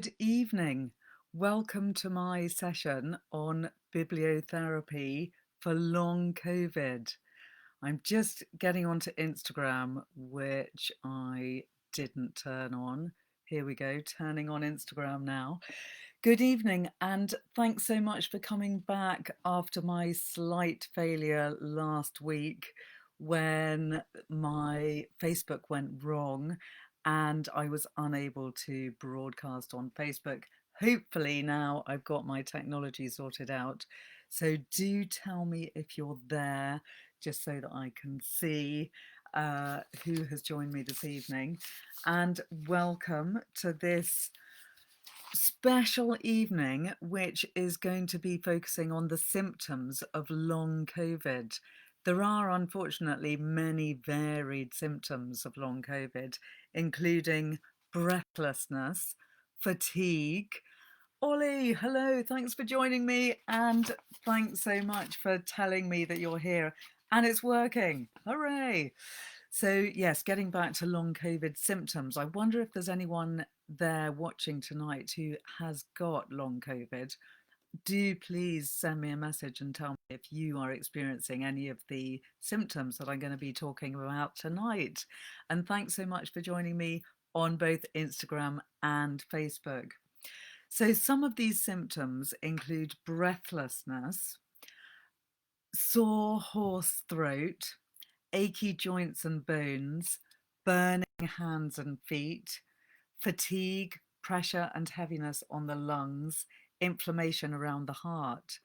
Good evening. Welcome to my session on bibliotherapy for long COVID. I'm just getting onto Instagram, which I didn't turn on. Here we go, turning on Instagram now. Good evening, and thanks so much for coming back after my slight failure last week when my Facebook went wrong and I was unable to broadcast on Facebook. Hopefully now I've got my technology sorted out. So do tell me if you're there, just so that I can see who has joined me this evening. And welcome to this special evening, which is going to be focusing on the symptoms of long COVID. There are unfortunately many varied symptoms of long COVID, including breathlessness, fatigue. Ollie, hello, thanks for joining me, and thanks so much for telling me that you're here and it's working. Hooray! So yes, getting back to long COVID symptoms, I wonder if there's anyone there watching tonight who has got long COVID. Do please send me a message and tell me if you are experiencing any of the symptoms that I'm going to be talking about tonight. And thanks so much for joining me on both Instagram and Facebook. So some of these symptoms include breathlessness, sore hoarse throat, achy joints and bones, burning hands and feet, fatigue, pressure and heaviness on the lungs, inflammation around the heart.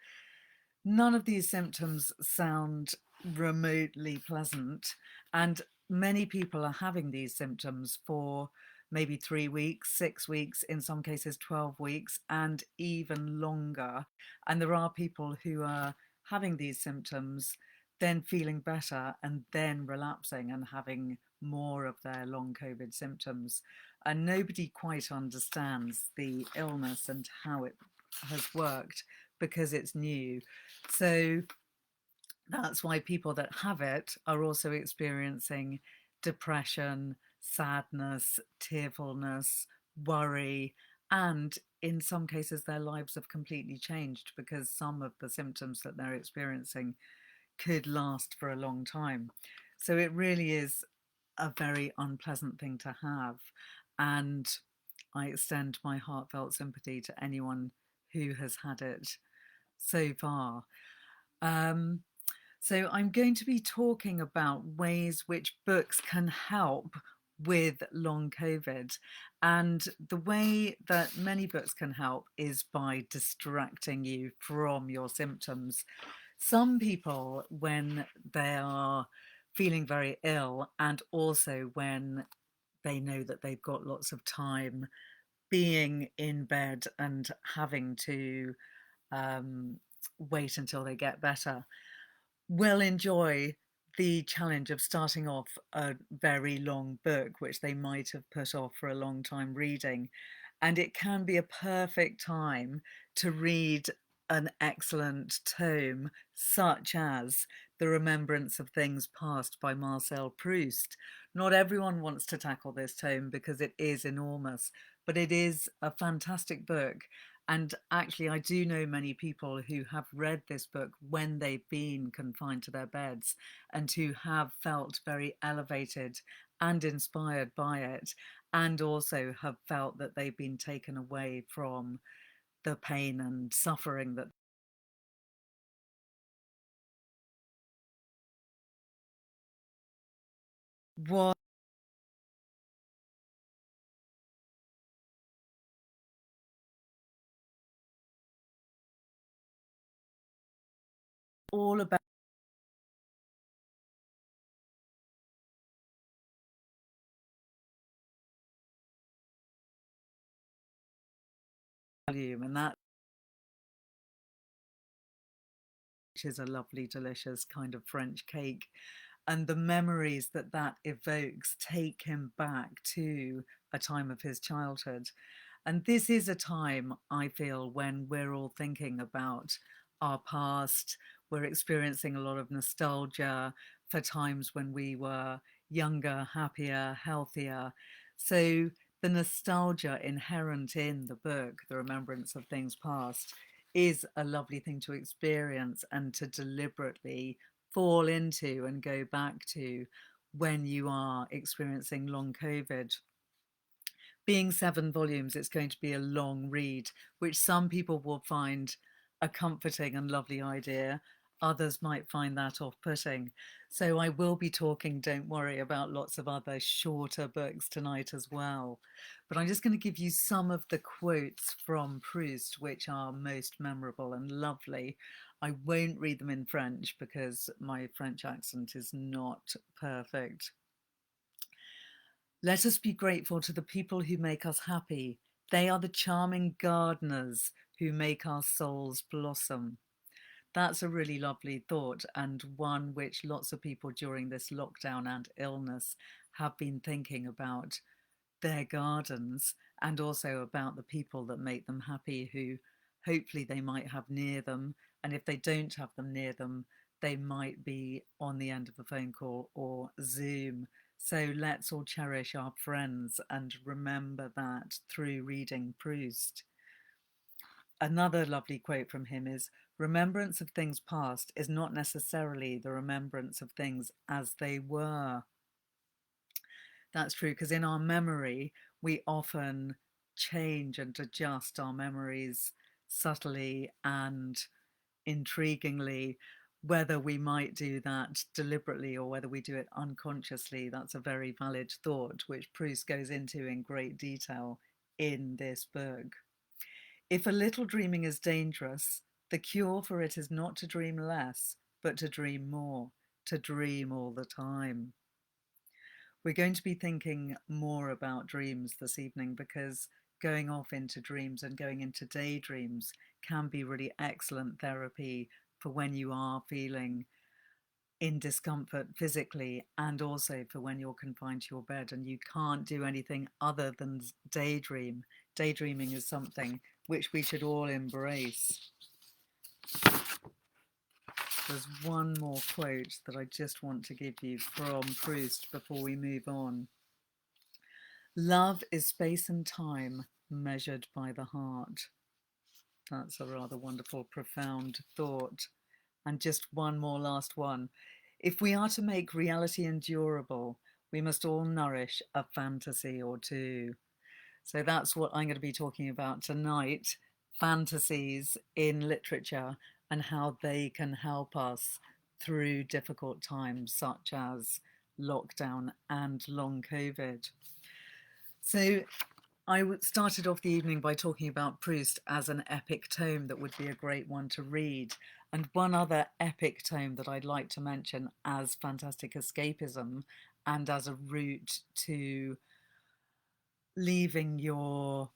None of these symptoms sound remotely pleasant, and many people are having these symptoms for maybe 3 weeks, 6 weeks, in some cases 12 weeks, and even longer. And there are people who are having these symptoms, then feeling better, and then relapsing and having more of their long COVID symptoms. And nobody quite understands the illness and how it has worked because it's new. So that's why people that have it are also experiencing depression, sadness, tearfulness, worry, and in some cases their lives have completely changed because some of the symptoms that they're experiencing could last for a long time. So it really is a very unpleasant thing to have. And I extend my heartfelt sympathy to anyone who has had it so far. So I'm going to be talking about ways which books can help with long COVID. And the way that many books can help is by distracting you from your symptoms. Some people, when they are feeling very ill, and also when they know that they've got lots of time, being in bed and having to wait until they get better, will enjoy the challenge of starting off a very long book, which they might have put off for a long time reading. And it can be a perfect time to read an excellent tome, such as The Remembrance of Things Past by Marcel Proust. Not everyone wants to tackle this tome because it is enormous, but it is a fantastic book. And actually, I do know many people who have read this book when they've been confined to their beds and who have felt very elevated and inspired by it, and also have felt that they've been taken away from the pain and suffering that was all about volume, and that is a lovely, delicious kind of French cake. And the memories that that evokes take him back to a time of his childhood. And this is a time, I feel, when we're all thinking about our past. We're experiencing a lot of nostalgia for times when we were younger, happier, healthier. So the nostalgia inherent in the book, the remembrance of things past, is a lovely thing to experience and to deliberately fall into and go back to when you are experiencing long COVID. Being 7 volumes, it's going to be a long read, which some people will find a comforting and lovely idea. Others might find that off-putting. So I will be talking, don't worry, about lots of other shorter books tonight as well. But I'm just going to give you some of the quotes from Proust, which are most memorable and lovely. I won't read them in French because my French accent is not perfect. Let us be grateful to the people who make us happy. They are the charming gardeners who make our souls blossom. That's a really lovely thought, and one which lots of people during this lockdown and illness have been thinking about their gardens, and also about the people that make them happy, who hopefully they might have near them. And if they don't have them near them, they might be on the end of a phone call or Zoom. So let's all cherish our friends and remember that through reading Proust. Another lovely quote from him is, remembrance of things past is not necessarily the remembrance of things as they were. That's true, because in our memory, we often change and adjust our memories subtly and intriguingly. Whether we might do that deliberately or whether we do it unconsciously, that's a very valid thought, which Proust goes into in great detail in this book. If a little dreaming is dangerous, the cure for it is not to dream less, but to dream more, to dream all the time. We're going to be thinking more about dreams this evening, because going off into dreams and going into daydreams can be really excellent therapy for when you are feeling in discomfort physically, and also for when you're confined to your bed and you can't do anything other than daydream. Daydreaming is something which we should all embrace. There's one more quote that I just want to give you from Proust before we move on. Love is space and time measured by the heart. That's a rather wonderful, profound thought. And just one more last one. If we are to make reality endurable, we must all nourish a fantasy or two. So that's what I'm going to be talking about tonight, fantasies in literature and how they can help us through difficult times such as lockdown and long COVID. So I started off the evening by talking about Proust as an epic tome that would be a great one to read. And one other epic tome that I'd like to mention as fantastic escapism and as a route to leaving your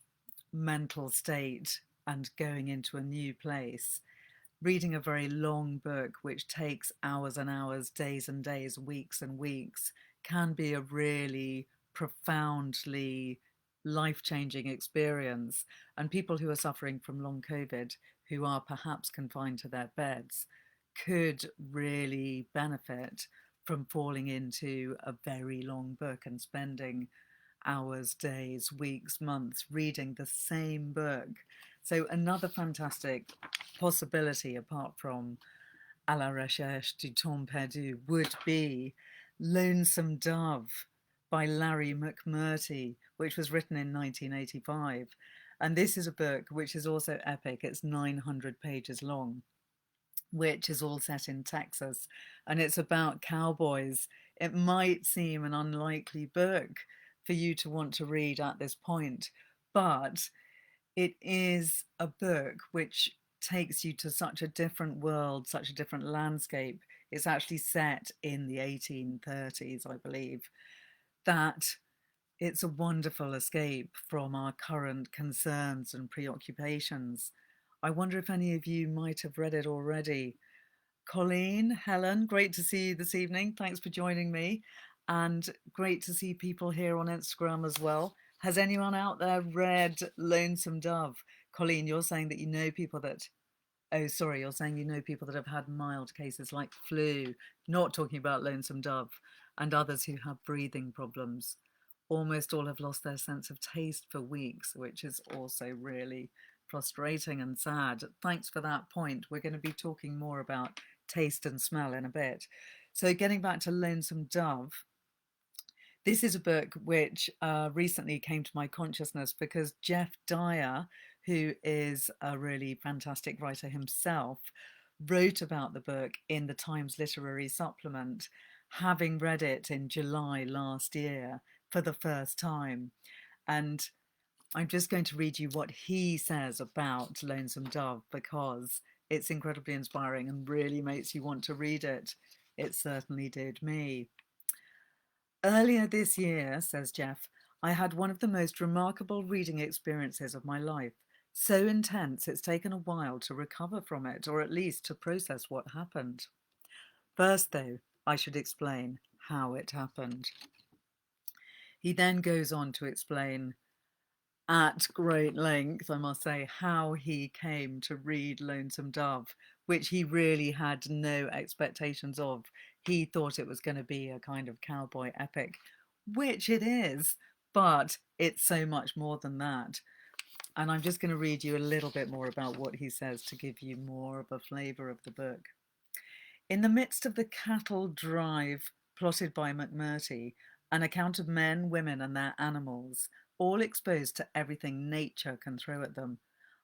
mental state and going into a new place. Reading a very long book, which takes hours and hours, days and days, weeks and weeks, can be a really profoundly life-changing experience. And people who are suffering from long COVID, who are perhaps confined to their beds, could really benefit from falling into a very long book and spending hours, days, weeks, months reading the same book. So another fantastic possibility, apart from À la recherche du temps perdu, would be Lonesome Dove by Larry McMurtry, which was written in 1985. And this is a book which is also epic. It's 900 pages long, which is all set in Texas, and it's about cowboys. It might seem an unlikely book for you to want to read at this point, but it is a book which takes you to such a different world, such a different landscape. It's actually set in the 1830s, I believe, that it's a wonderful escape from our current concerns and preoccupations. I wonder if any of you might have read it already. Colleen, Helen, great to see you this evening. Thanks for joining me. And great to see people here on Instagram as well. Has anyone out there read Lonesome Dove? Colleen, you're saying that you know people that, oh, sorry, you're saying you know people that have had mild cases like flu, not talking about Lonesome Dove, and others who have breathing problems. almost all have lost their sense of taste for weeks, which is also really frustrating and sad. Thanks for that point. We're going to be talking more about taste and smell in a bit. So getting back to Lonesome Dove, this is a book which recently came to my consciousness because Jeff Dyer, who is a really fantastic writer himself, wrote about the book in the Times Literary Supplement, having read it in July last year for the first time. And I'm just going to read you what he says about Lonesome Dove because it's incredibly inspiring and really makes you want to read it. It certainly did me. Earlier this year, says Jeff, I had one of the most remarkable reading experiences of my life. So intense, it's taken a while to recover from it, or at least to process what happened. First, though, I should explain how it happened. He then goes on to explain at great length, I must say, how he came to read Lonesome Dove, which he really had no expectations of. He thought it was going to be a kind of cowboy epic, which it is, but it's so much more than that. And I'm just going to read you a little bit more about what he says to give you more of a flavour of the book. In the midst of the cattle drive plotted by McMurtry, an account of men, women and their animals, all exposed to everything nature can throw at them,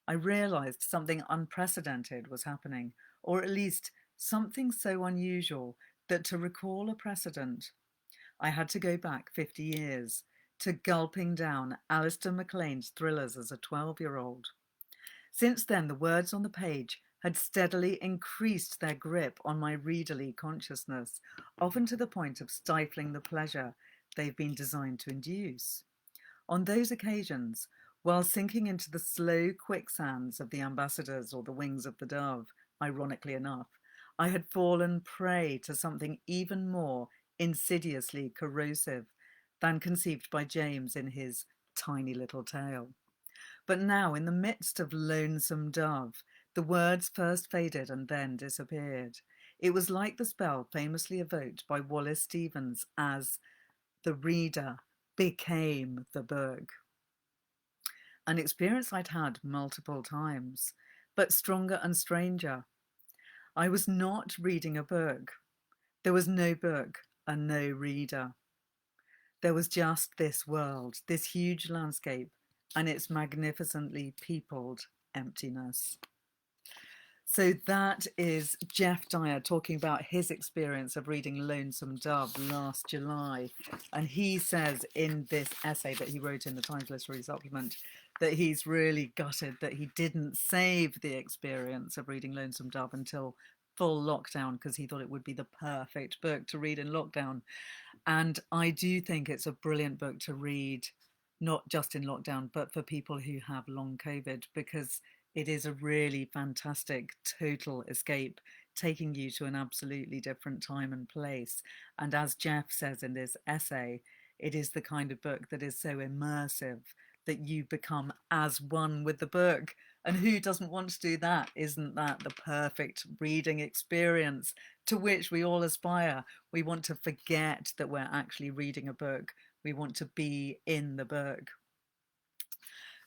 I realised something unprecedented was happening, or at least something so unusual that to recall a precedent, I had to go back 50 years to gulping down Alistair MacLean's thrillers as a 12-year-old. Since then, the words on the page had steadily increased their grip on my readerly consciousness, often to the point of stifling the pleasure they've been designed to induce. On those occasions, while sinking into the slow quicksands of the ambassadors or the wings of the dove, ironically enough, I had fallen prey to something even more insidiously corrosive than conceived by James in his tiny little tale. But now, in the midst of Lonesome Dove, the words first faded and then disappeared. It was like the spell famously evoked by Wallace Stevens as the reader became the book. An experience I'd had multiple times, but stronger and stranger. I was not reading a book. There was no book and no reader. There was just this world, this huge landscape, and its magnificently peopled emptiness. So that is Jeff Dyer talking about his experience of reading Lonesome Dove last July. And he says in this essay that he wrote in the Times Literary Supplement that he's really gutted that he didn't save the experience of reading Lonesome Dove until full lockdown, because he thought it would be the perfect book to read in lockdown. And I do think it's a brilliant book to read, not just in lockdown, but for people who have long COVID, because it is a really fantastic total escape, taking you to an absolutely different time and place. And as Jeff says in this essay, it is the kind of book that is so immersive that you become as one with the book. And who doesn't want to do that? Isn't that the perfect reading experience to which we all aspire? We want to forget that we're actually reading a book. We want to be in the book.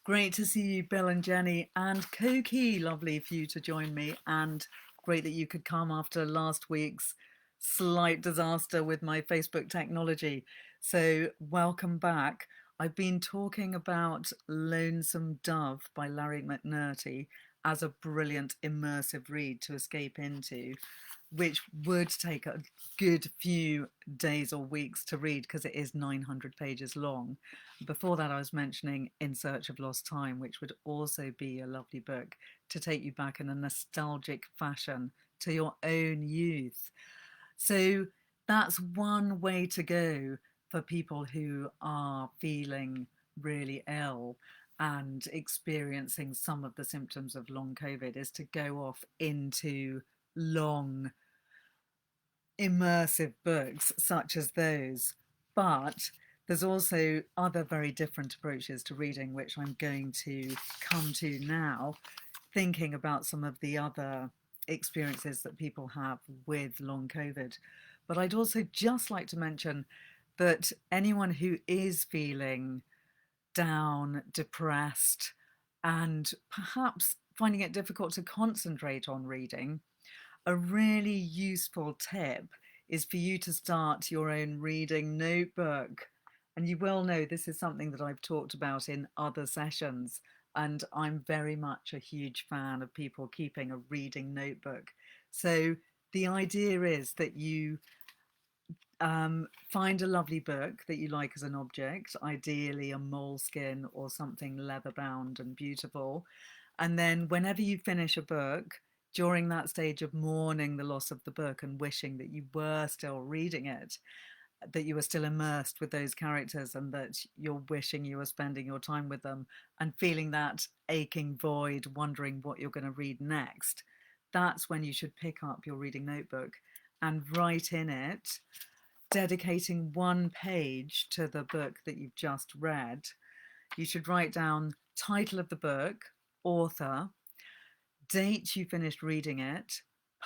Great to see you, Bill and Jenny, and Koki. Lovely for you to join me, and great that you could come after last week's slight disaster with my Facebook technology. So welcome back. I've been talking about Lonesome Dove by Larry McMurtry as a brilliant immersive read to escape into, which would take a good few days or weeks to read because it is 900 pages long. Before that, I was mentioning In Search of Lost Time, which would also be a lovely book to take you back in a nostalgic fashion to your own youth. So that's one way to go for people who are feeling really ill and experiencing some of the symptoms of long COVID, is to go off into long immersive books such as those. But there's also other very different approaches to reading, which I'm going to come to now, thinking about some of the other experiences that people have with long COVID. But I'd also just like to mention that anyone who is feeling down, depressed, and perhaps finding it difficult to concentrate on reading, a really useful tip is for you to start your own reading notebook. And you will know this is something that I've talked about in other sessions. And I'm very much a huge fan of people keeping a reading notebook. So the idea is that you find a lovely book that you like as an object, ideally a moleskin or something leather bound and beautiful. And then whenever you finish a book, during that stage of mourning the loss of the book and wishing that you were still reading it, that you were still immersed with those characters and that you're wishing you were spending your time with them and feeling that aching void, wondering what you're going to read next, that's when you should pick up your reading notebook and write in it, dedicating one page to the book that you've just read. You should write down title of the book, author, date you finished reading it,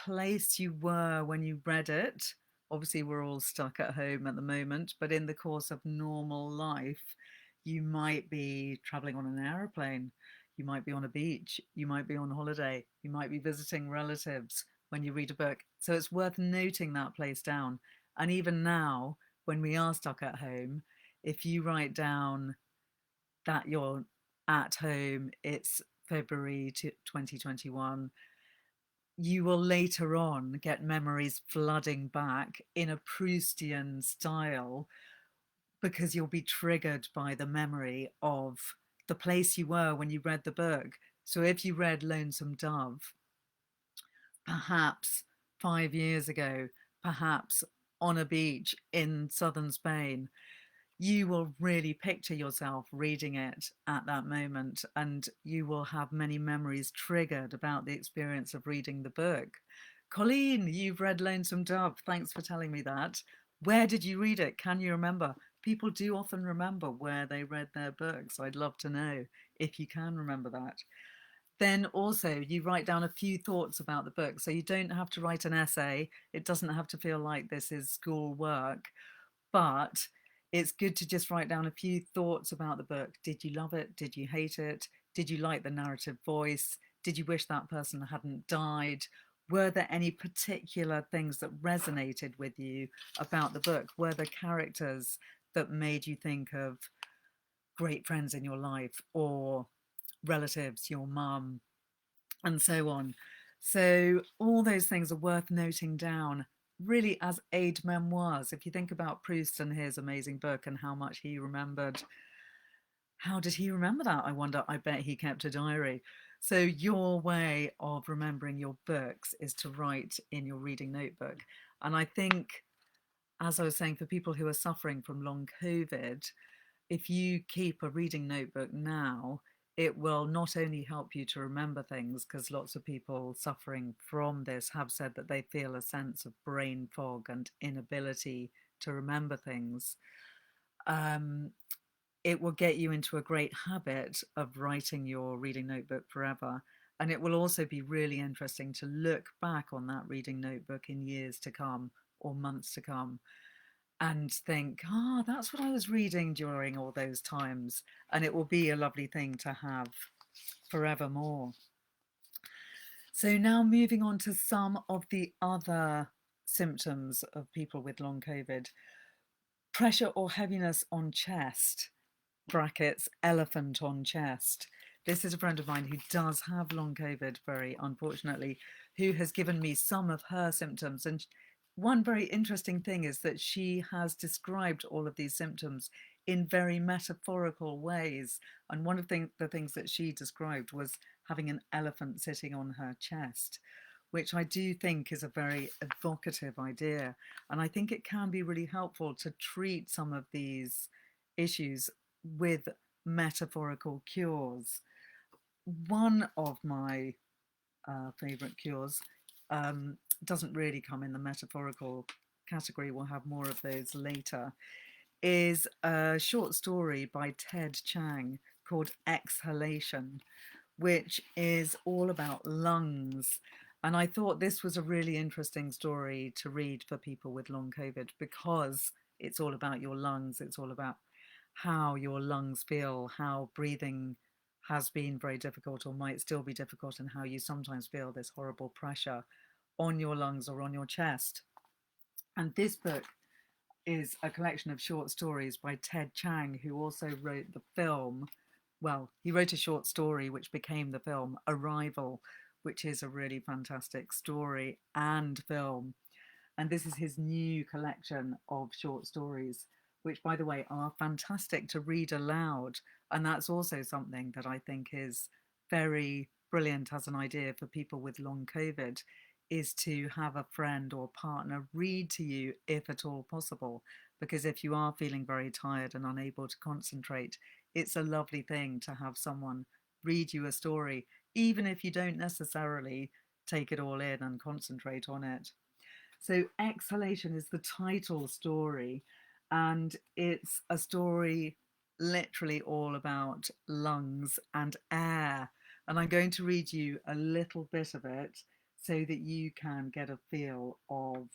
place you were when you read it. Obviously, we're all stuck at home at the moment, but in the course of normal life, you might be traveling on an aeroplane, you might be on a beach, you might be on holiday, you might be visiting relatives when you read a book. So it's worth noting that place down. And even now, when we are stuck at home, if you write down that you're at home, it's February 2021, you will later on get memories flooding back in a Proustian style because you'll be triggered by the memory of the place you were when you read the book. So if you read Lonesome Dove, perhaps 5 years ago, perhaps on a beach in southern Spain, you will really picture yourself reading it at that moment, and you will have many memories triggered about the experience of reading the book. Colleen, you've read Lonesome Dove. Thanks for telling me that. Where did you read it? Can you remember? People do often remember where they read their books. I'd love to know if you can remember that. Then also you write down a few thoughts about the book. So you don't have to write an essay. It doesn't have to feel like this is school work, but it's good to just write down a few thoughts about the book. Did you love it? Did you hate it? Did you like the narrative voice? Did you wish that person hadn't died? Were there any particular things that resonated with you about the book? Were there characters that made you think of great friends in your life or relatives, your mum, and so on? So all those things are worth noting down, really, as aid memoirs. If you think about Proust and his amazing book and how much he remembered, how did he remember that? I wonder. I bet he kept a diary. So your way of remembering your books is to write in your reading notebook. And I think, as I was saying, for people who are suffering from long COVID, if you keep a reading notebook now, it will not only help you to remember things, because lots of people suffering from this have said that they feel a sense of brain fog and inability to remember things. It will get you into a great habit of writing your reading notebook forever. And it will also be really interesting to look back on that reading notebook in years to come or months to come and think, that's what I was reading during all those times. And it will be a lovely thing to have forevermore. So now moving on to some of the other symptoms of people with long COVID. Pressure or heaviness on chest, brackets, elephant on chest. This is a friend of mine who does have long COVID, very unfortunately, who has given me some of her symptoms. And one very interesting thing is that she has described all of these symptoms in very metaphorical ways. And one of the things that she described was having an elephant sitting on her chest, which I do think is a very evocative idea. And I think it can be really helpful to treat some of these issues with metaphorical cures. One of my favourite cures doesn't really come in the metaphorical category, we'll have more of those later, is a short story by Ted Chiang called Exhalation, which is all about lungs. And I thought this was a really interesting story to read for people with long COVID because it's all about your lungs. It's all about how your lungs feel, how breathing has been very difficult or might still be difficult, and how you sometimes feel this horrible pressure on your lungs or on your chest. And this book is a collection of short stories by Ted Chiang, who also wrote the film. Well, he wrote a short story which became the film Arrival, which is a really fantastic story and film. And this is his new collection of short stories, which, by the way, are fantastic to read aloud. And that's also something that I think is very brilliant as an idea for people with long COVID, is to have a friend or partner read to you if at all possible. Because if you are feeling very tired and unable to concentrate, it's a lovely thing to have someone read you a story, even if you don't necessarily take it all in and concentrate on it. So, Exhalation is the title story, and it's a story literally all about lungs and air. And I'm going to read you a little bit of it so that you can get a feel of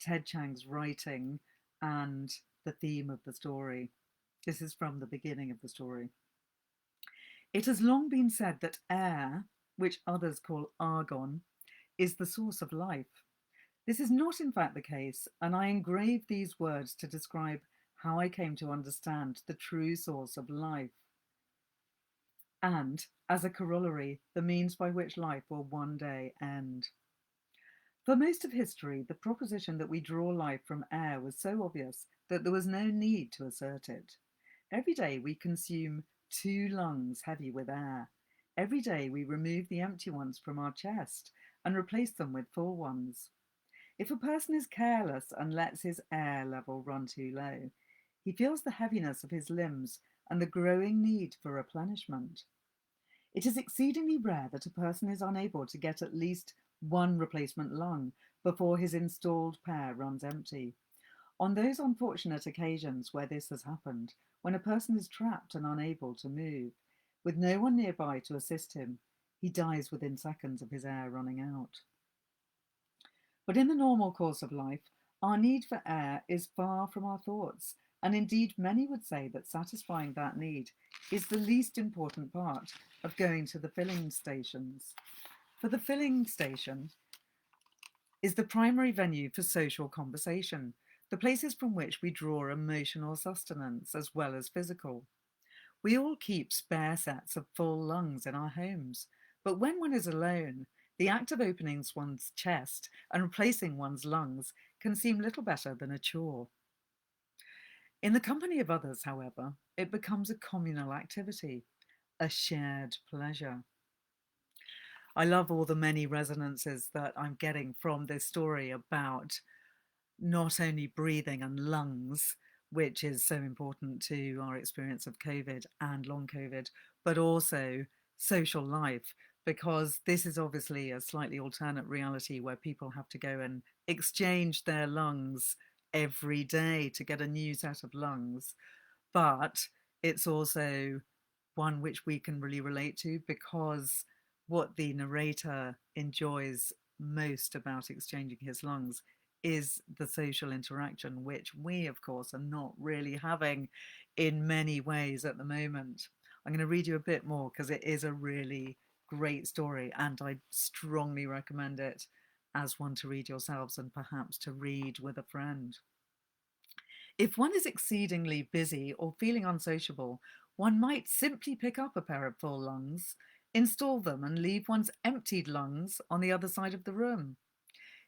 Ted Chiang's writing and the theme of the story. This is from the beginning of the story. It has long been said that air, which others call argon, is the source of life. This is not in fact the case, and I engrave these words to describe how I came to understand the true source of life, and, as a corollary, the means by which life will one day end. For most of history, the proposition that we draw life from air was so obvious that there was no need to assert it. Every day we consume 2 lungs heavy with air. Every day we remove the empty ones from our chest and replace them with full ones. If a person is careless and lets his air level run too low, he feels the heaviness of his limbs and the growing need for replenishment. It is exceedingly rare that a person is unable to get at least one replacement lung before his installed pair runs empty. On those unfortunate occasions where this has happened, when a person is trapped and unable to move, with no one nearby to assist him, he dies within seconds of his air running out. But in the normal course of life, our need for air is far from our thoughts, and indeed many would say that satisfying that need is the least important part of going to the filling stations. For the filling station is the primary venue for social conversation, the places from which we draw emotional sustenance as well as physical. We all keep spare sets of full lungs in our homes, but when one is alone, the act of opening one's chest and replacing one's lungs can seem little better than a chore. In the company of others, however, it becomes a communal activity, a shared pleasure. I love all the many resonances that I'm getting from this story about not only breathing and lungs, which is so important to our experience of COVID and long COVID, but also social life, because this is obviously a slightly alternate reality where people have to go and exchange their lungs every day to get a new set of lungs. But it's also one which we can really relate to, because what the narrator enjoys most about exchanging his lungs is the social interaction, which we, of course, are not really having in many ways at the moment. I'm going to read you a bit more because it is a really great story, and I strongly recommend it as one to read yourselves and perhaps to read with a friend. If one is exceedingly busy or feeling unsociable, one might simply pick up a pair of full lungs, install them, and leave one's emptied lungs on the other side of the room.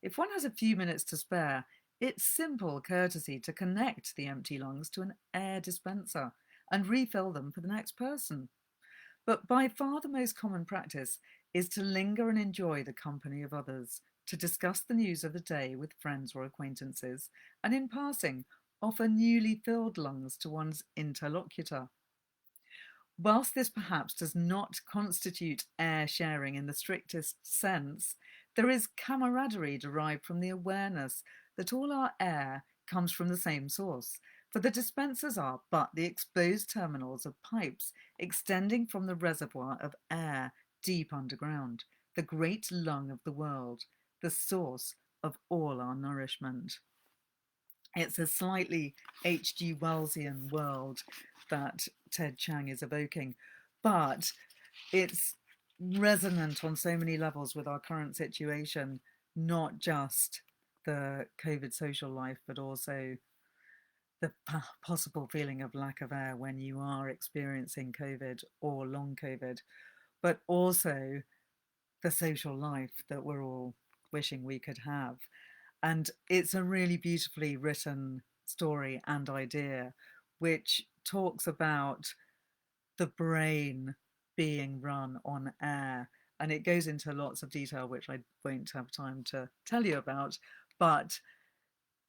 If one has a few minutes to spare, it's simple courtesy to connect the empty lungs to an air dispenser and refill them for the next person. But by far the most common practice is to linger and enjoy the company of others, to discuss the news of the day with friends or acquaintances, and in passing, offer newly filled lungs to one's interlocutor. Whilst this perhaps does not constitute air sharing in the strictest sense, there is camaraderie derived from the awareness that all our air comes from the same source, for the dispensers are but the exposed terminals of pipes extending from the reservoir of air deep underground, the great lung of the world, the source of all our nourishment. It's a slightly H.G. Wellsian world that Ted Chiang is evoking, but it's resonant on so many levels with our current situation, not just the COVID social life, but also the possible feeling of lack of air when you are experiencing COVID or long COVID, but also the social life that we're all wishing we could have. And it's a really beautifully written story and idea, which talks about the brain being run on air. And it goes into lots of detail, which I won't have time to tell you about. But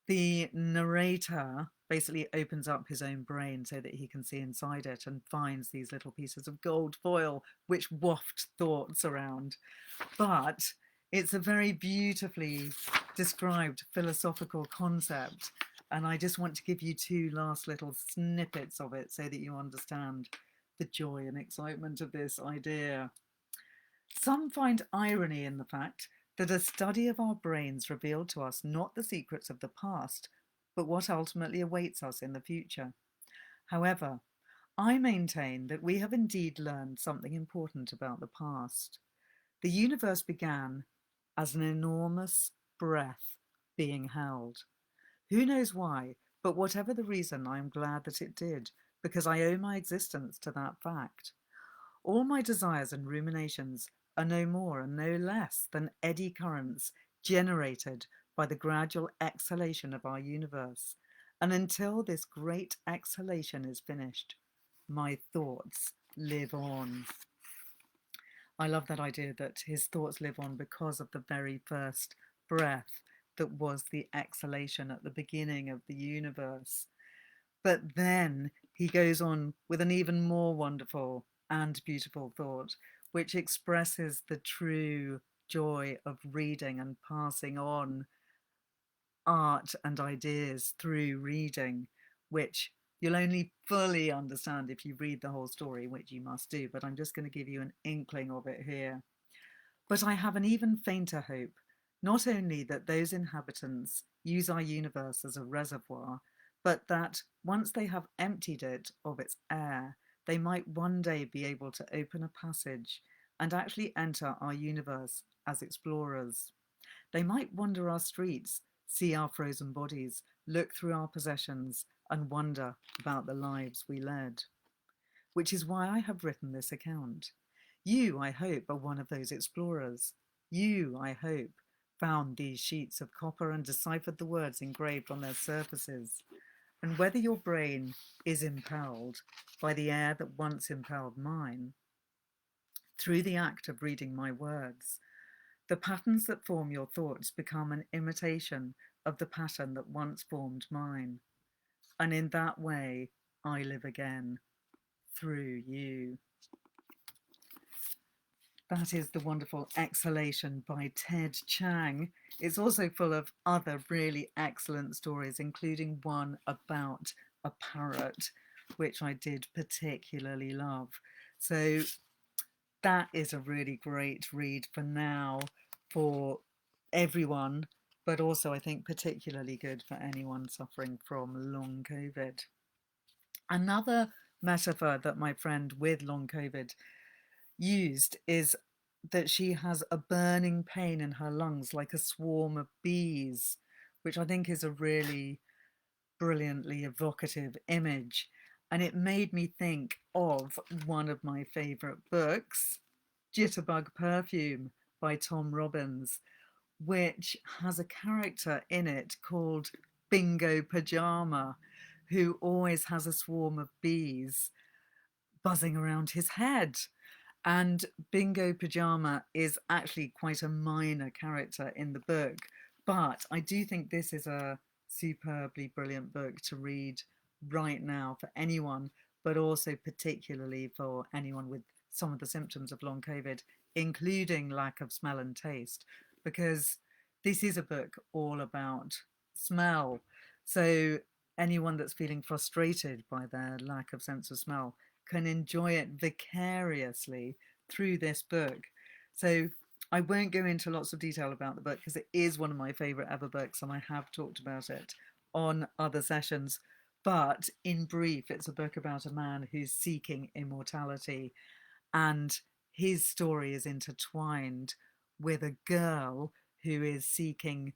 the narrator basically opens up his own brain so that he can see inside it and finds these little pieces of gold foil which waft thoughts around. But it's a very beautifully described philosophical concept. And I just want to give you two last little snippets of it so that you understand the joy and excitement of this idea. Some find irony in the fact that a study of our brains revealed to us not the secrets of the past, but what ultimately awaits us in the future. However, I maintain that we have indeed learned something important about the past. The universe began as an enormous breath being held. Who knows why, but whatever the reason, I am glad that it did, because I owe my existence to that fact. All my desires and ruminations are no more and no less than eddy currents generated by the gradual exhalation of our universe. And until this great exhalation is finished, my thoughts live on. I love that idea that his thoughts live on because of the very first breath that was the exhalation at the beginning of the universe. But then he goes on with an even more wonderful and beautiful thought, which expresses the true joy of reading and passing on art and ideas through reading, which you'll only fully understand if you read the whole story, which you must do. But I'm just going to give you an inkling of it here. But I have an even fainter hope, not only that those inhabitants use our universe as a reservoir, but that once they have emptied it of its air, they might one day be able to open a passage and actually enter our universe as explorers. They might wander our streets, see our frozen bodies, look through our possessions, and wonder about the lives we led. Which is why I have written this account. You, I hope, are one of those explorers. You, I hope, found these sheets of copper and deciphered the words engraved on their surfaces. And whether your brain is impelled by the air that once impelled mine, through the act of reading my words, the patterns that form your thoughts become an imitation of the pattern that once formed mine. And in that way, I live again through you. That is the wonderful Exhalation by Ted Chiang. It's also full of other really excellent stories, including one about a parrot, which I did particularly love. So that is a really great read for now for everyone, but also I think particularly good for anyone suffering from long COVID. Another metaphor that my friend with long COVID used is that she has a burning pain in her lungs like a swarm of bees, which I think is a really brilliantly evocative image. And it made me think of one of my favourite books, Jitterbug Perfume by Tom Robbins, which has a character in it called Bingo Pajama, who always has a swarm of bees buzzing around his head. And Bingo Pajama is actually quite a minor character in the book, but I do think this is a superbly brilliant book to read right now for anyone, but also particularly for anyone with some of the symptoms of long COVID, including lack of smell and taste, because this is a book all about smell. So anyone that's feeling frustrated by their lack of sense of smell can enjoy it vicariously through this book. So I won't go into lots of detail about the book because it is one of my favourite ever books and I have talked about it on other sessions. But in brief, it's a book about a man who's seeking immortality, and his story is intertwined with a girl who is seeking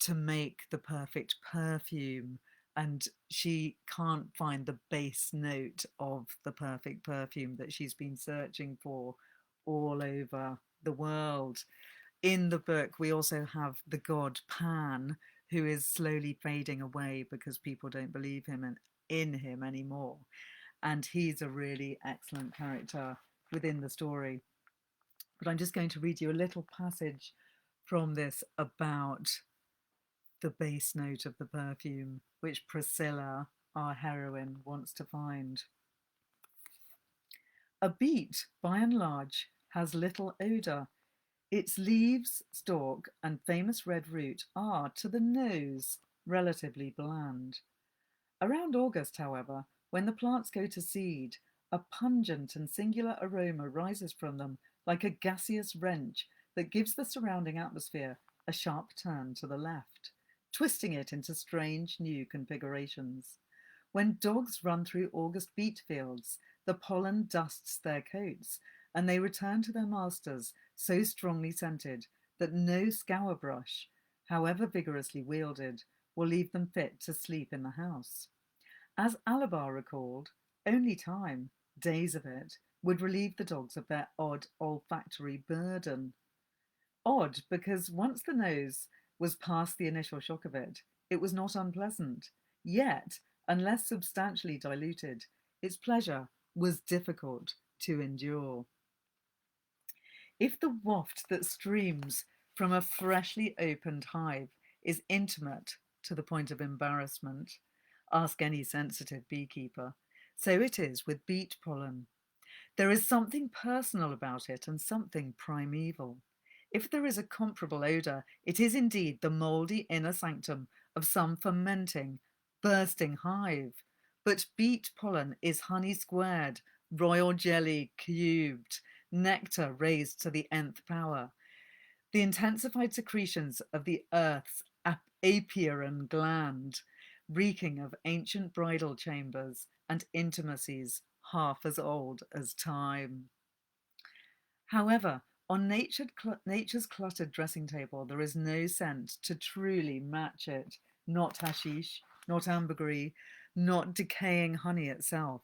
to make the perfect perfume, and she can't find the base note of the perfect perfume that she's been searching for all over the world. In the book, we also have the god Pan, who is slowly fading away because people don't believe him and in him anymore. And he's a really excellent character within the story. But I'm just going to read you a little passage from this about the base note of the perfume, which Priscilla, our heroine, wants to find. A beet, by and large, has little odour. Its leaves, stalk, and famous red root are, to the nose, relatively bland. Around August, however, when the plants go to seed, a pungent and singular aroma rises from them like a gaseous wrench that gives the surrounding atmosphere a sharp turn to the left, twisting it into strange new configurations. When dogs run through August beet fields, the pollen dusts their coats, and they return to their masters so strongly scented that no scour brush, however vigorously wielded, will leave them fit to sleep in the house. As Alabar recalled, only time, days of it, would relieve the dogs of their odd olfactory burden. Odd because once the nose was past the initial shock of it, it was not unpleasant. Yet, unless substantially diluted, its pleasure was difficult to endure. If the waft that streams from a freshly opened hive is intimate to the point of embarrassment, ask any sensitive beekeeper, so it is with beet pollen. There is something personal about it and something primeval. If there is a comparable odour, it is indeed the mouldy inner sanctum of some fermenting, bursting hive. But beet pollen is honey squared, royal jelly cubed, nectar raised to the nth power. The intensified secretions of the earth's apiarine gland, reeking of ancient bridal chambers and intimacies half as old as time. However, on nature's cluttered dressing table, there is no scent to truly match it. Not hashish, not ambergris, not decaying honey itself.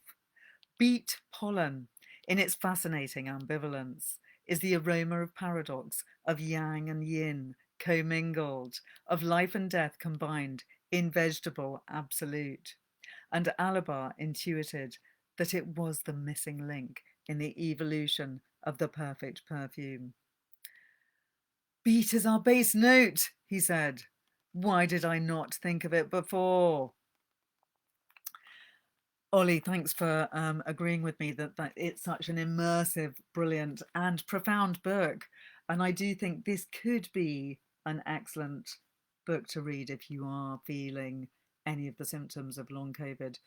Beet pollen, in its fascinating ambivalence, is the aroma of paradox, of yang and yin commingled, of life and death combined in vegetable absolute. And Alabar intuited that it was the missing link in the evolution of the perfect perfume. Beet is our base note, he said. Why did I not think of it before? Ollie, thanks for agreeing with me that it's such an immersive, brilliant and profound book. And I do think this could be an excellent book to read if you are feeling any of the symptoms of long COVID,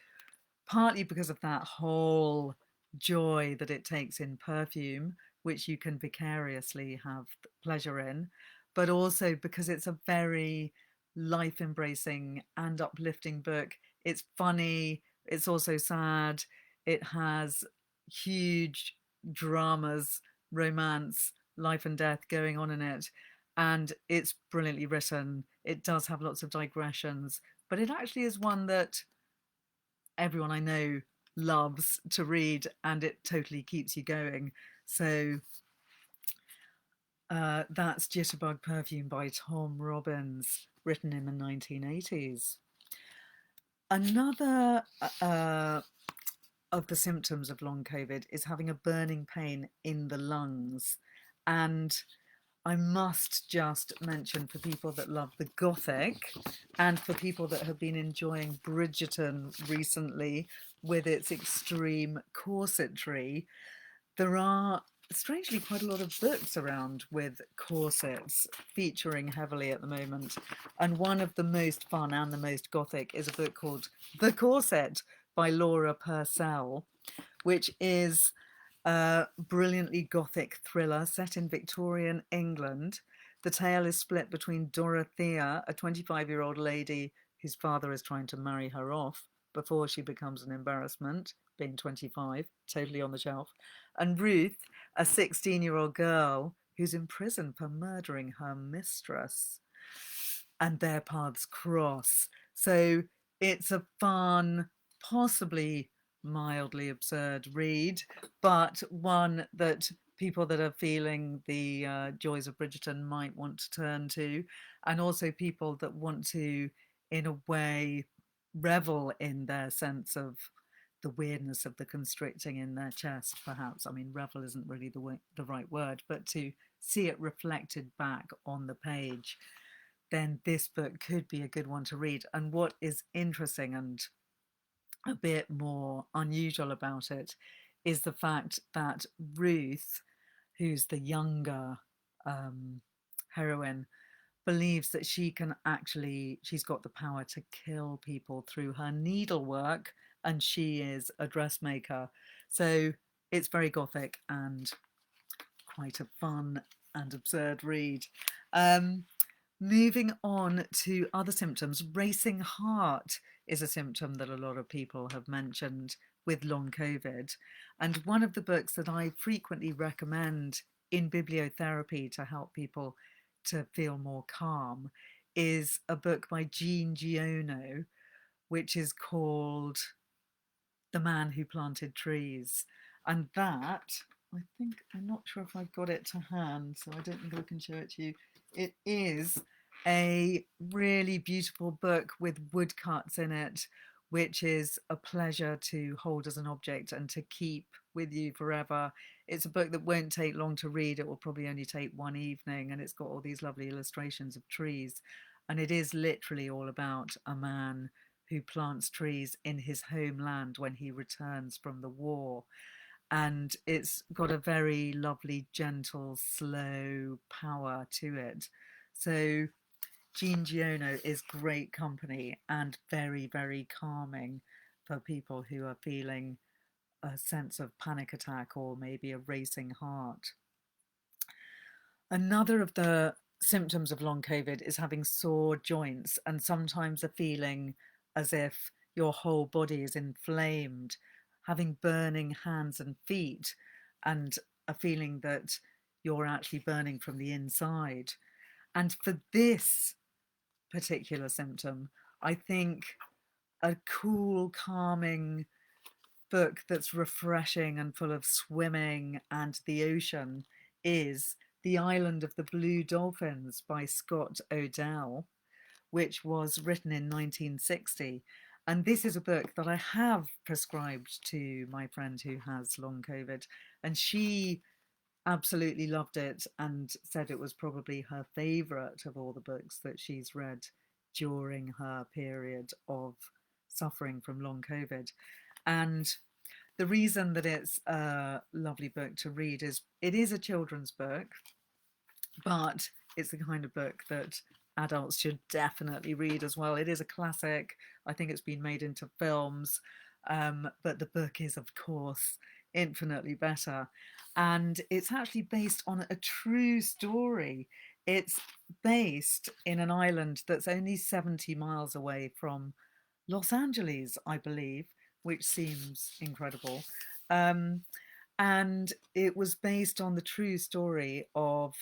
partly because of that whole joy that it takes in perfume, which you can vicariously have pleasure in, but also because it's a very life embracing and uplifting book. It's funny, it's also sad, it has huge dramas, romance, life and death going on in it, and it's brilliantly written. It does have lots of digressions, but it actually is one that everyone I know loves to read, and it totally keeps you going. So that's Jitterbug Perfume by Tom Robbins, written in the 1980s. Another of the symptoms of long COVID is having a burning pain in the lungs. And I must just mention, for people that love the Gothic and for people that have been enjoying Bridgerton recently with its extreme corsetry, there are strangely quite a lot of books around with corsets featuring heavily at the moment. And one of the most fun and the most Gothic is a book called The Corset by Laura Purcell, which is a brilliantly Gothic thriller set in Victorian England. The tale is split between Dorothea, a 25-year-old lady whose father is trying to marry her off before she becomes an embarrassment, being 25, totally on the shelf. And Ruth, a 16-year-old girl who's in prison for murdering her mistress. And their paths cross. So it's a fun, possibly mildly absurd read, but one that people that are feeling the joys of Bridgerton might want to turn to, and also people that want to, in a way, revel in their sense of the weirdness of the constricting in their chest, perhaps. I mean, revel isn't really the right word, but to see it reflected back on the page, then this book could be a good one to read. And what is interesting and a bit more unusual about it is the fact that Ruth, who's the younger heroine, believes that she's got the power to kill people through her needlework, and she is a dressmaker. So it's very gothic and quite a fun and absurd read. Moving on to other symptoms, racing heart is a symptom that a lot of people have mentioned with long COVID. And one of the books that I frequently recommend in bibliotherapy to help people to feel more calm is a book by Jean Giono, which is called The Man Who Planted Trees. And that, I'm not sure if I've got it to hand, so I don't think I can show it to you. It is a really beautiful book with woodcuts in it, which is a pleasure to hold as an object and to keep with you forever. It's a book that won't take long to read. It will probably only take one evening, and it's got all these lovely illustrations of trees. And it is literally all about a man who plants trees in his homeland when he returns from the war. And it's got a very lovely, gentle, slow power to it. So Jean Giono is great company and very, very calming for people who are feeling a sense of panic attack or maybe a racing heart. Another of the symptoms of long COVID is having sore joints and sometimes a feeling as if your whole body is inflamed, having burning hands and feet, and a feeling that you're actually burning from the inside. And for this particular symptom, I think a cool, calming book that's refreshing and full of swimming and the ocean is The Island of the Blue Dolphins by Scott Odell, which was written in 1960. And this is a book that I have prescribed to my friend who has long COVID, and she absolutely loved it and said it was probably her favourite of all the books that she's read during her period of suffering from long COVID. And the reason that it's a lovely book to read is it is a children's book, but it's the kind of book that adults should definitely read as well. It is a classic. I think it's been made into films, but the book is, of course, infinitely better. And it's actually based on a true story. It's based in an island that's only 70 miles away from Los Angeles, I believe, which seems incredible. And it was based on the true story of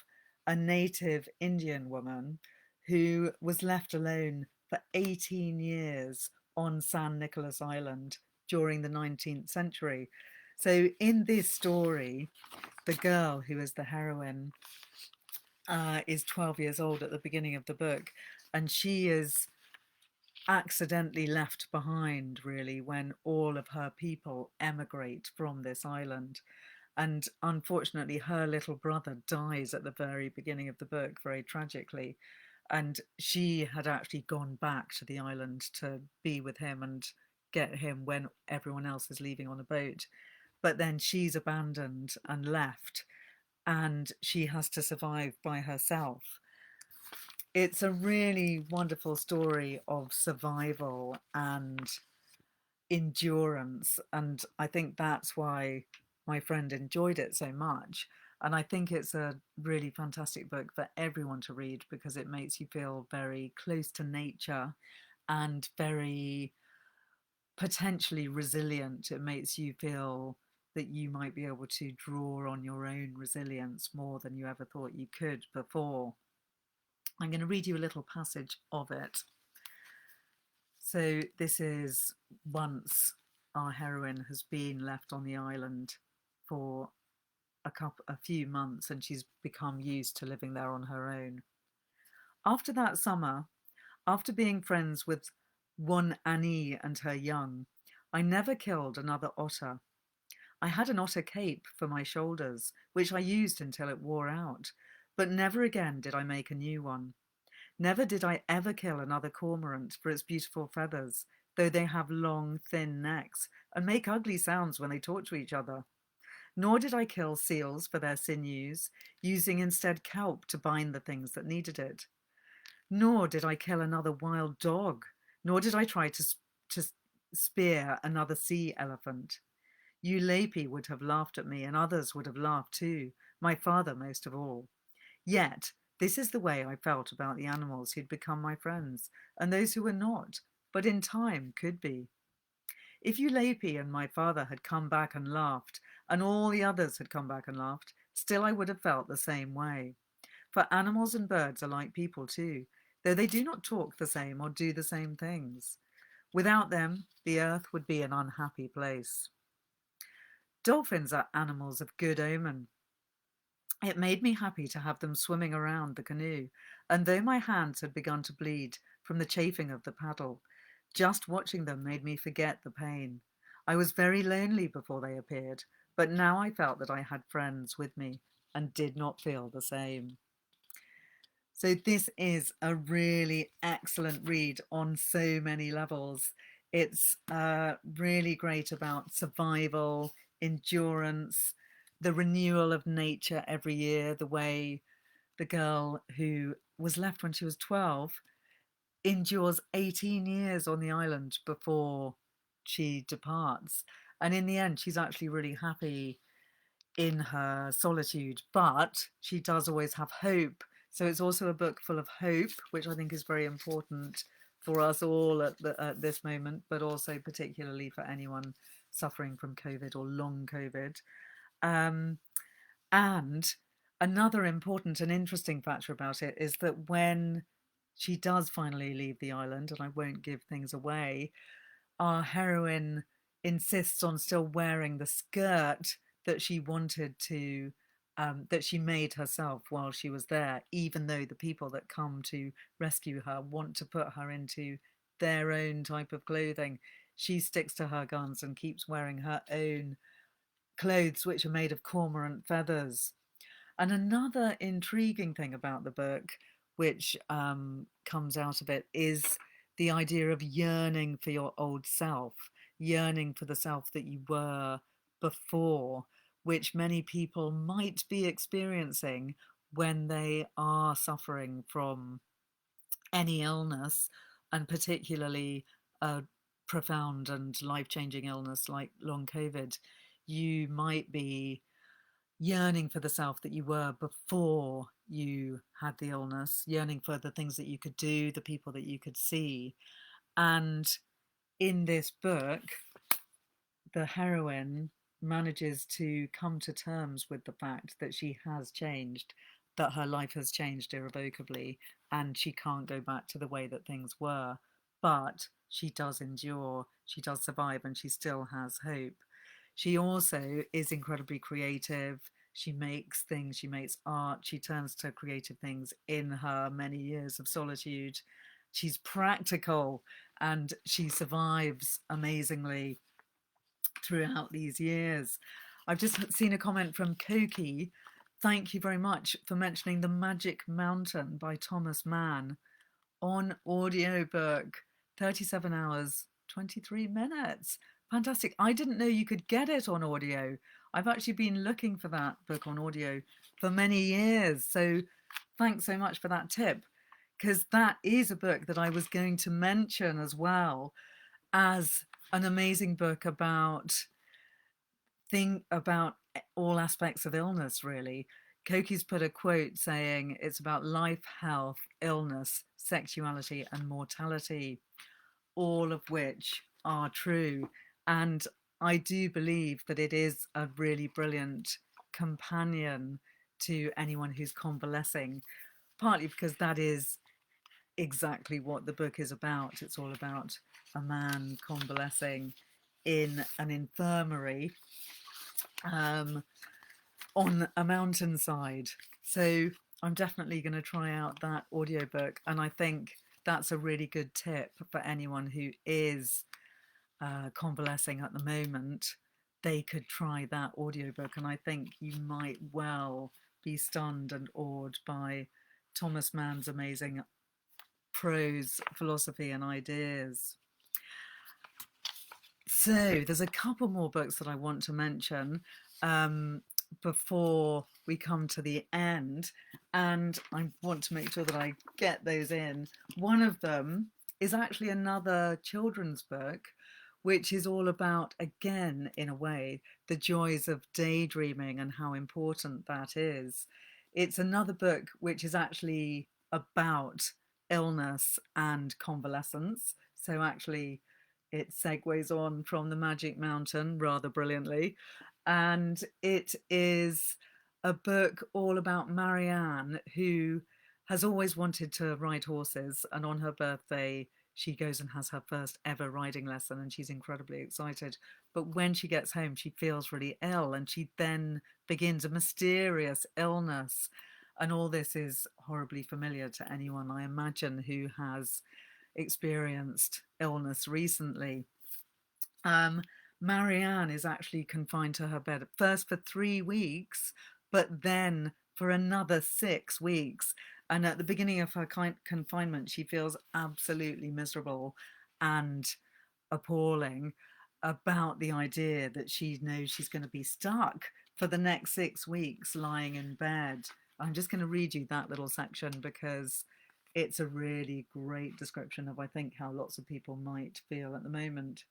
a native Indian woman who was left alone for 18 years on San Nicolas Island during the 19th century. So in this story, the girl who is the heroine is 12 years old at the beginning of the book, and she is accidentally left behind, really, when all of her people emigrate from this island. And unfortunately, her little brother dies at the very beginning of the book, very tragically. And she had actually gone back to the island to be with him and get him when everyone else is leaving on a boat. But then she's abandoned and left, and she has to survive by herself. It's a really wonderful story of survival and endurance, and I think that's why my friend enjoyed it so much. And I think it's a really fantastic book for everyone to read because it makes you feel very close to nature and very potentially resilient. It makes you feel that you might be able to draw on your own resilience more than you ever thought you could before. I'm going to read you a little passage of it. So this is once our heroine has been left on the island for a few months, and she's become used to living there on her own. After that summer, after being friends with one Annie and her young, I never killed another otter. I had an otter cape for my shoulders, which I used until it wore out, but never again did I make a new one. Never did I ever kill another cormorant for its beautiful feathers, though they have long, thin necks and make ugly sounds when they talk to each other. Nor did I kill seals for their sinews, using instead kelp to bind the things that needed it. Nor did I kill another wild dog, nor did I try to spear another sea elephant. Eulapi would have laughed at me, and others would have laughed too, my father most of all. Yet, this is the way I felt about the animals who'd become my friends, and those who were not, but in time could be. If Eulapi and my father had come back and laughed, and all the others had come back and laughed, still I would have felt the same way. For animals and birds are like people too, though they do not talk the same or do the same things. Without them, the earth would be an unhappy place. Dolphins are animals of good omen. It made me happy to have them swimming around the canoe, and though my hands had begun to bleed from the chafing of the paddle, just watching them made me forget the pain. I was very lonely before they appeared, but now I felt that I had friends with me and did not feel the same. So this is a really excellent read on so many levels. It's really great about survival, endurance, the renewal of nature every year, the way the girl who was left when she was 12 endures 18 years on the island before she departs. And in the end, she's actually really happy in her solitude, but she does always have hope. So it's also a book full of hope, which I think is very important for us all at this moment, but also particularly for anyone suffering from COVID or long COVID. And another important and interesting factor about it is that when she does finally leave the island, and I won't give things away, our heroine insists on still wearing the skirt that she wanted to, that she made herself while she was there, even though the people that come to rescue her want to put her into their own type of clothing. She sticks to her guns and keeps wearing her own clothes, which are made of cormorant feathers. And another intriguing thing about the book, which comes out of it, is the idea of yearning for your old self, yearning for the self that you were before, which many people might be experiencing when they are suffering from any illness, and particularly a profound and life-changing illness like long COVID. You might be yearning for the self that you were before you had the illness, yearning for the things that you could do, the people that you could see. And in this book, the heroine manages to come to terms with the fact that she has changed, that her life has changed irrevocably, and she can't go back to the way that things were. But she does endure, she does survive, and she still has hope. She also is incredibly creative. She makes things, she makes art, she turns to creative things in her many years of solitude. She's practical and she survives amazingly throughout these years. I've just seen a comment from Koki. Thank you very much for mentioning The Magic Mountain by Thomas Mann on audiobook. 37 hours, 23 minutes. Fantastic. I didn't know you could get it on audio. I've actually been looking for that book on audio for many years. So thanks so much for that tip, because that is a book that I was going to mention as well as an amazing book about all aspects of illness, really. Koki's put a quote saying it's about life, health, illness, sexuality, and mortality. all of which are true. And I do believe that it is a really brilliant companion to anyone who's convalescing, partly because that is exactly what the book is about. It's all about a man convalescing in an infirmary um, on a mountainside. So I'm definitely going to try out that audiobook. And I think that's a really good tip for anyone who is convalescing at the moment. They could try that audiobook. And I think you might well be stunned and awed by Thomas Mann's amazing prose, philosophy, and ideas. So there's a couple more books that I want to mention before we come to the end, and I want to make sure that I get those in. One of them is actually another children's book, which is all about, again, in a way, the joys of daydreaming and how important that is. It's another book which is actually about illness and convalescence. So actually, it segues on from the Magic Mountain rather brilliantly. And it is a book all about Marianne, who has always wanted to ride horses. And on her birthday, she goes and has her first ever riding lesson, and she's incredibly excited. But when she gets home, she feels really ill, and she then begins a mysterious illness. And all this is horribly familiar to anyone, I imagine, who has experienced illness recently. Marianne is actually confined to her bed at first for 3 weeks, but then for another 6 weeks. And at the beginning of her confinement, she feels absolutely miserable and appalling about the idea that she knows she's going to be stuck for the next 6 weeks lying in bed. I'm just going to read you that little section because it's a really great description of, I think, how lots of people might feel at the moment.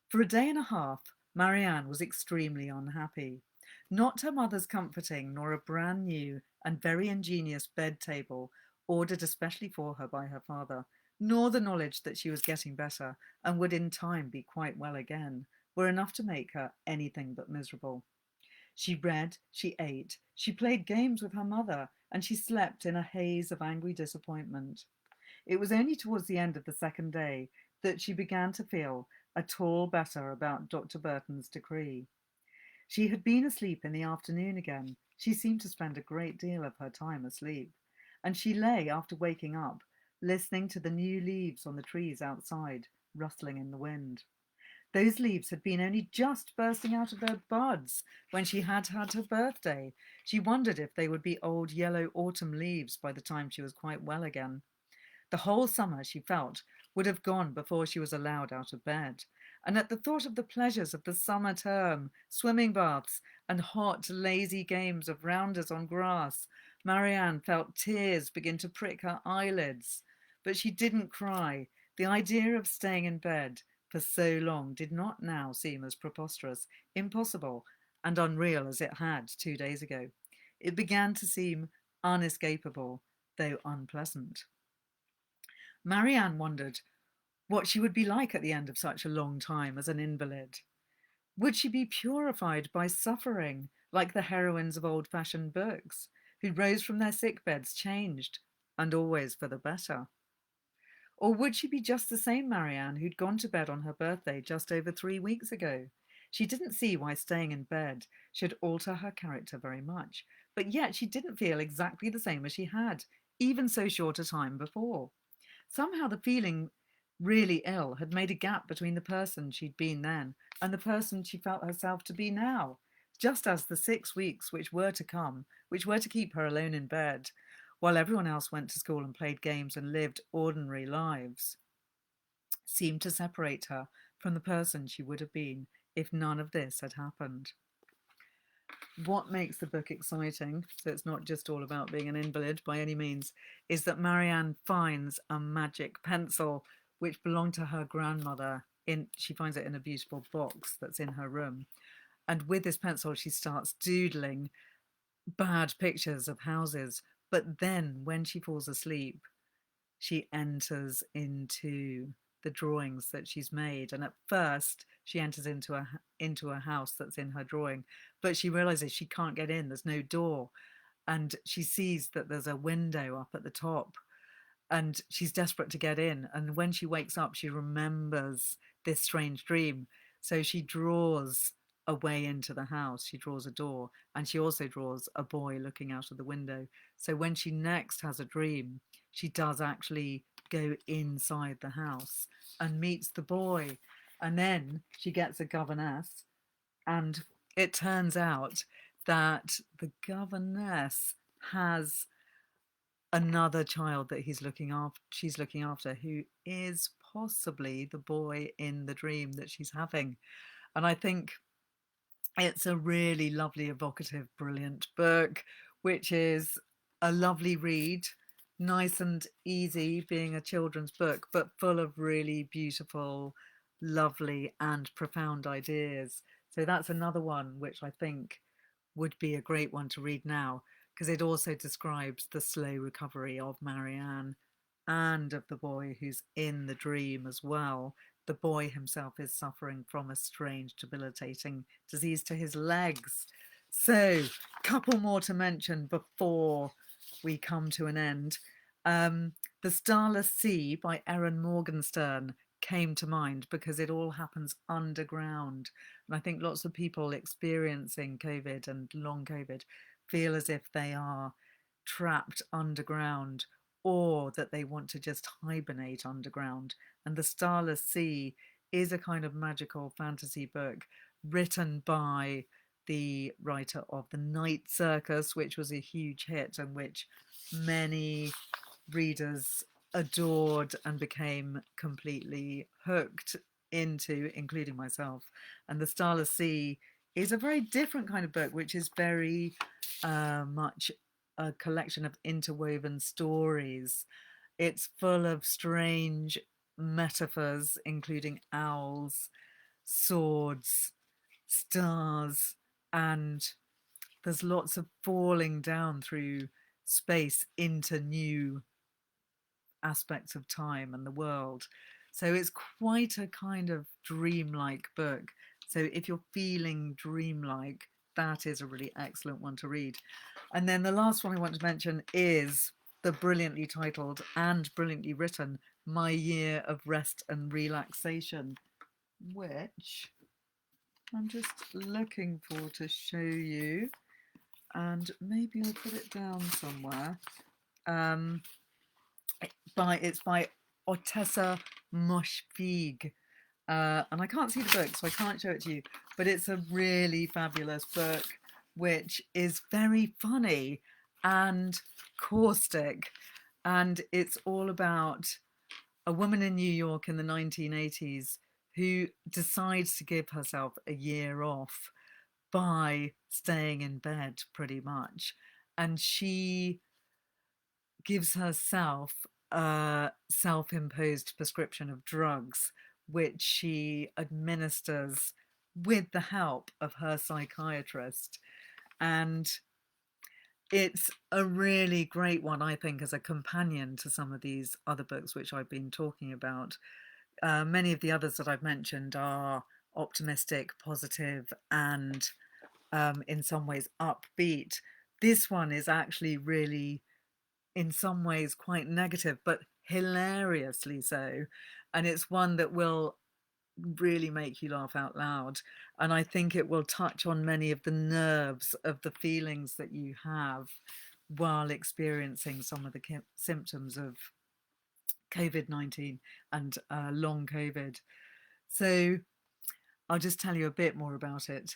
For a day and a half, Marianne was extremely unhappy. Not her mother's comforting, nor a brand new and very ingenious bed table ordered especially for her by her father, nor the knowledge that she was getting better and would in time be quite well again, were enough to make her anything but miserable. She read, she ate, she played games with her mother, and she slept in a haze of angry disappointment. It was only towards the end of the second day that she began to feel at all better about Dr. Burton's decree. She had been asleep in the afternoon again. She seemed to spend a great deal of her time asleep. And she lay, after waking up, listening to the new leaves on the trees outside, rustling in the wind. Those leaves had been only just bursting out of their buds when she had had her birthday. She wondered if they would be old yellow autumn leaves by the time she was quite well again. The whole summer, she felt, would have gone before she was allowed out of bed. And at the thought of the pleasures of the summer term, swimming baths, and hot, lazy games of rounders on grass, Marianne felt tears begin to prick her eyelids. But she didn't cry. The idea of staying in bed for so long did not now seem as preposterous, impossible, and unreal as it had 2 days ago. It began to seem unescapable, though unpleasant. Marianne wondered what she would be like at the end of such a long time as an invalid. Would she be purified by suffering, like the heroines of old-fashioned books, who rose from their sick beds changed, and always for the better? Or would she be just the same Marianne who'd gone to bed on her birthday just over 3 weeks ago? She didn't see why staying in bed should alter her character very much, but yet she didn't feel exactly the same as she had, even so short a time before. Somehow the feeling really ill had made a gap between the person she'd been then and the person she felt herself to be now, just as the 6 weeks which were to come, which were to keep her alone in bed, while everyone else went to school and played games and lived ordinary lives, seemed to separate her from the person she would have been if none of this had happened. What makes the book exciting, so it's not just all about being an invalid by any means, is that Marianne finds a magic pencil which belonged to her grandmother. She finds it in a beautiful box that's in her room. And with this pencil, she starts doodling bad pictures of houses. But then when she falls asleep, she enters into the drawings that she's made. And at first she enters into a house that's in her drawing, but she realizes she can't get in, there's no door, and she sees that there's a window up at the top, and she's desperate to get in. And when she wakes up, she remembers this strange dream. So she draws a way into the house. She draws a door, and she also draws a boy looking out of the window. So when she next has a dream, she does actually go inside the house and meets the boy. And then she gets a governess, and it turns out that the governess has another child that she's looking after, who is possibly the boy in the dream that she's having. And I think it's a really lovely, evocative, brilliant book, which is a lovely read, nice and easy, being a children's book, but full of really beautiful, lovely and profound ideas. So that's another one which I think would be a great one to read now, because it also describes the slow recovery of Marianne and of the boy who's in the dream as well. The boy himself is suffering from a strange debilitating disease to his legs. So, couple more to mention before we come to an end. The Starless Sea by Erin Morgenstern came to mind because it all happens underground. And I think lots of people experiencing COVID and long COVID feel as if they are trapped underground, or that they want to just hibernate underground. And The Starless Sea is a kind of magical fantasy book written by the writer of The Night Circus, which was a huge hit and which many readers adored and became completely hooked into, including myself. And The Starless Sea is a very different kind of book, which is very much a collection of interwoven stories. It's full of strange metaphors, including owls, swords, stars, and there's lots of falling down through space into new aspects of time and the world. So it's quite a kind of dreamlike book. So if you're feeling dreamlike, that is a really excellent one to read. And then the last one I want to mention is the brilliantly titled and brilliantly written My Year of Rest and Relaxation, which I'm just looking for to show you, and maybe I'll put it down somewhere. It's by Ottessa Moshfegh. And I can't see the book, so I can't show it to you, but it's a really fabulous book, which is very funny and caustic. And it's all about a woman in New York in the 1980s who decides to give herself a year off by staying in bed pretty much. And she gives herself a self-imposed prescription of drugs, which she administers with the help of her psychiatrist. And it's a really great one, I think, as a companion to some of these other books which I've been talking about. Many of the others that I've mentioned are optimistic, positive, and in some ways upbeat. This one is actually really, in some ways, quite negative, but hilariously so. And it's one that will really make you laugh out loud. And I think it will touch on many of the nerves of the feelings that you have while experiencing some of the symptoms of COVID-19 and long COVID. So I'll just tell you a bit more about it.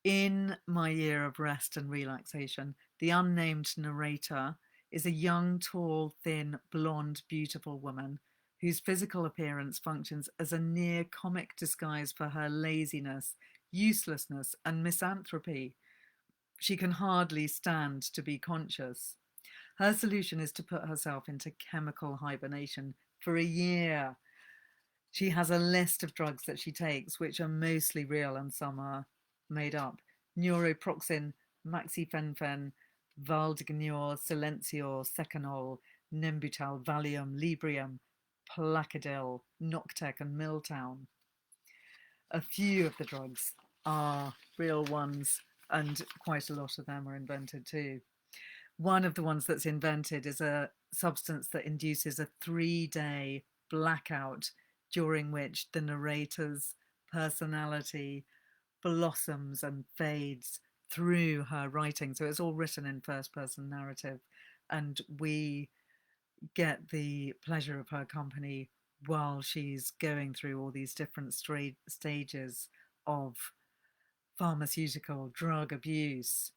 In My Year of Rest and Relaxation, the unnamed narrator is a young, tall, thin, blonde, beautiful woman whose physical appearance functions as a near comic disguise for her laziness, uselessness, and misanthropy. She can hardly stand to be conscious. Her solution is to put herself into chemical hibernation for a year. She has a list of drugs that she takes, which are mostly real and some are made up. Neuroproxin, Maxifenfen, Valdegnor, Silencio, Secanol, Nembutal, Valium, Librium, Placidil, Noctec and Milltown. A few of the drugs are real ones, and quite a lot of them are invented too. One of the ones that's invented is a substance that induces a 3-day blackout during which the narrator's personality blossoms and fades through her writing. So it's all written in first person narrative, and we get the pleasure of her company while she's going through all these different stages of pharmaceutical drug abuse.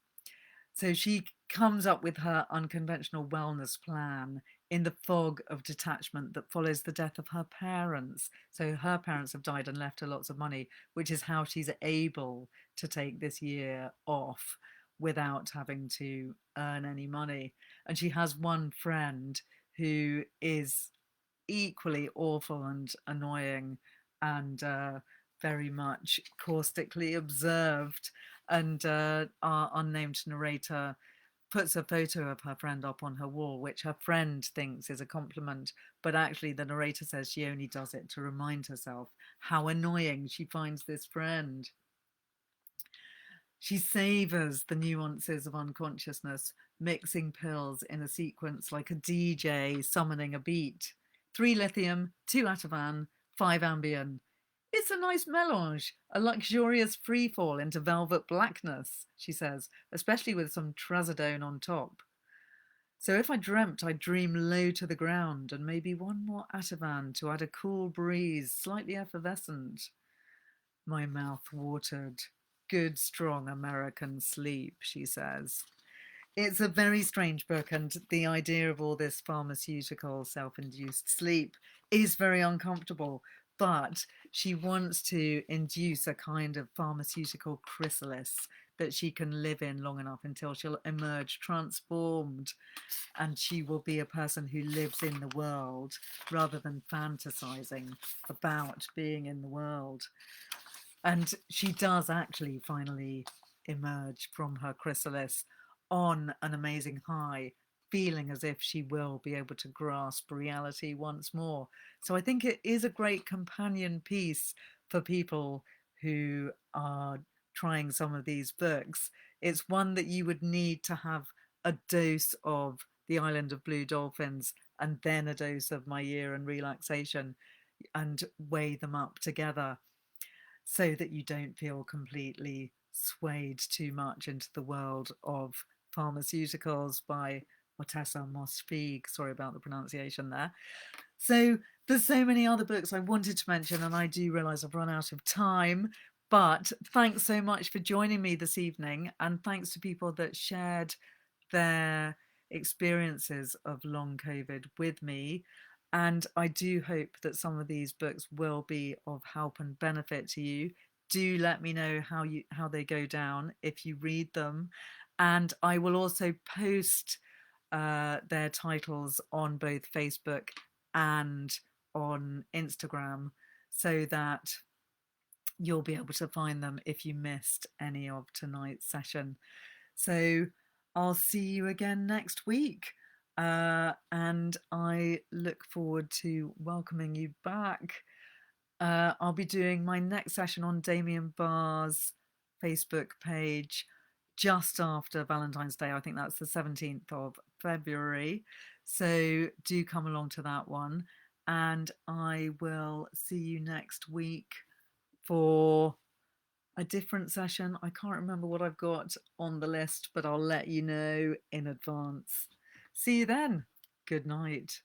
So she comes up with her unconventional wellness plan in the fog of detachment that follows the death of her parents. So her parents have died and left her lots of money, which is how she's able to take this year off without having to earn any money. And she has one friend who is equally awful and annoying and very much caustically observed. And our unnamed narrator puts a photo of her friend up on her wall, which her friend thinks is a compliment, but actually the narrator says she only does it to remind herself how annoying she finds this friend. She savours the nuances of unconsciousness, mixing pills in a sequence like a DJ summoning a beat. 3 lithium, 2 Ativan, 5 Ambien. It's a nice melange, a luxurious freefall into velvet blackness, she says, especially with some trazodone on top. So if I dreamt, I'd dream low to the ground and maybe one more Ativan to add a cool breeze, slightly effervescent. My mouth watered. Good, strong American sleep, she says. It's a very strange book, and the idea of all this pharmaceutical self-induced sleep is very uncomfortable, but she wants to induce a kind of pharmaceutical chrysalis that she can live in long enough until she'll emerge transformed, and she will be a person who lives in the world rather than fantasizing about being in the world. And she does actually finally emerge from her chrysalis on an amazing high, feeling as if she will be able to grasp reality once more. So I think it is a great companion piece for people who are trying some of these books. It's one that you would need to have a dose of The Island of Blue Dolphins and then a dose of My Year in Relaxation and weigh them up together, so that you don't feel completely swayed too much into the world of pharmaceuticals by Ottessa Moshfegh. Sorry about the pronunciation there. So there's so many other books I wanted to mention, and I do realise I've run out of time. But thanks so much for joining me this evening, and thanks to people that shared their experiences of long COVID with me. And I do hope that some of these books will be of help and benefit to you. Do let me know how they go down if you read them. And I will also post their titles on both Facebook and on Instagram, so that you'll be able to find them if you missed any of tonight's session. So I'll see you again next week. And I look forward to welcoming you back. I'll be doing my next session on Damien Barr's Facebook page just after Valentine's Day. I think that's the 17th of February. So do come along to that one. And I will see you next week for a different session. I can't remember what I've got on the list, but I'll let you know in advance. See you then. Good night.